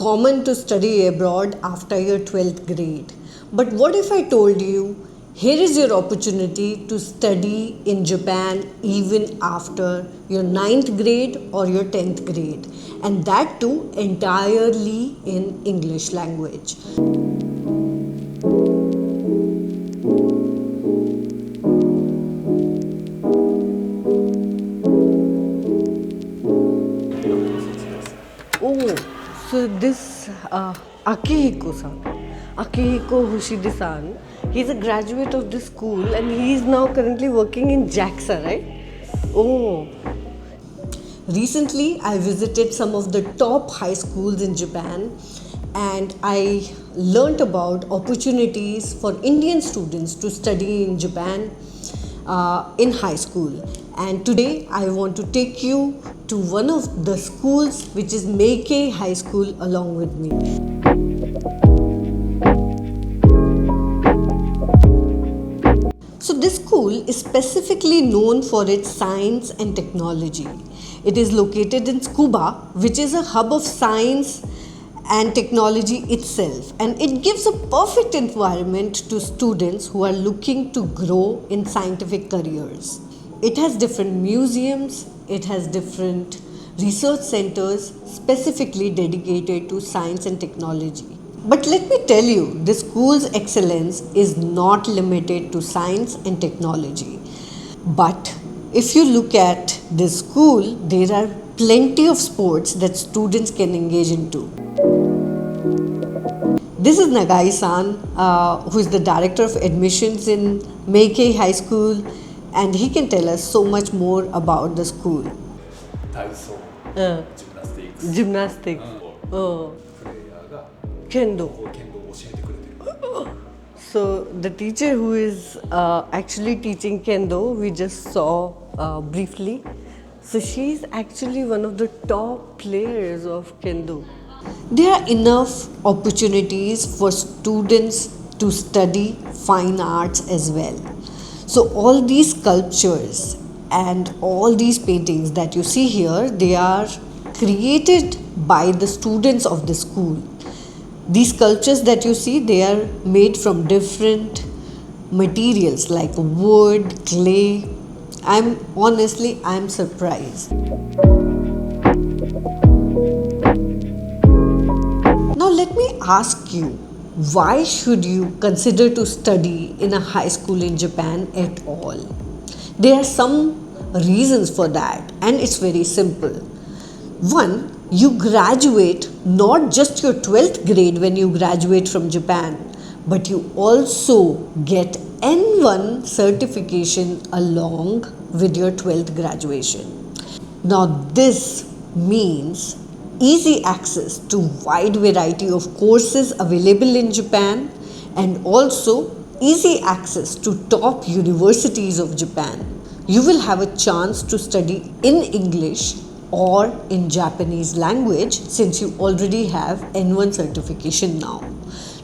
common to study abroad after your 12th grade. But what if I told you, here is your opportunity to study in Japan even after your 9th grade or your 10th grade, and that too entirely in English language. Oh, so this Akihiko Hoshide-san, he's a graduate of this school and he is now currently working in JAXA, right? Oh. Recently, I visited some of the top high schools in Japan and I learnt about opportunities for Indian students to study in Japan in high school. And today I want to take you to one of the schools, which is Meikei High School, along with me. So this school is specifically known for its science and technology. It is located in Tsukuba, which is a hub of science and technology itself, and it gives a perfect environment to students who are looking to grow in scientific careers. It has different museums, it has different research centers specifically dedicated to science and technology. But let me tell you, the school's excellence is not limited to science and technology. But if you look at this school, there are plenty of sports that students can engage into. This is Nagai-san, who is the director of admissions in Meikei High School, and he can tell us so much more about the school. Gymnastics. Kendo. So the teacher who is actually teaching Kendo, we just saw briefly. So she's actually one of the top players of Kendo. There are enough opportunities for students to study fine arts as well. So all these sculptures and all these paintings that you see here, they are created by the students of the school. These sculptures that you see, they are made from different materials like wood, clay. I'm surprised. Now let me ask you, why should you consider to study in a high school in Japan at all? There are some reasons for that, and it's very simple. One, you graduate not just your 12th grade when you graduate from Japan, but you also get N1 certification along with your 12th graduation. Now this means easy access to wide variety of courses available in Japan, and also easy access to top universities of Japan. You will have a chance to study in English or in Japanese language since you already have N1 certification now.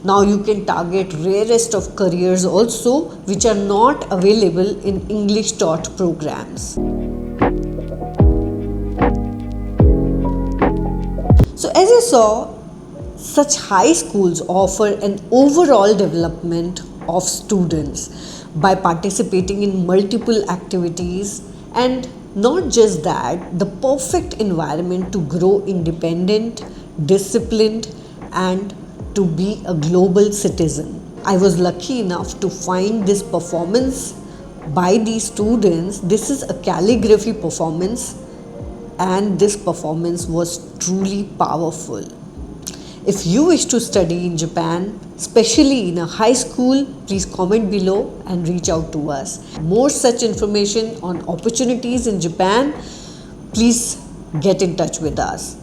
Now you can target rarest of careers also, which are not available in English taught programs. So as you saw, such high schools offer an overall development of students by participating in multiple activities, and not just that, the perfect environment to grow independent, disciplined, and to be a global citizen. I was lucky enough to find this performance by these students. This is a calligraphy performance, and this performance was truly powerful. If you wish to study in Japan, especially in a high school, please comment below and reach out to us. More such information on opportunities in Japan, please get in touch with us.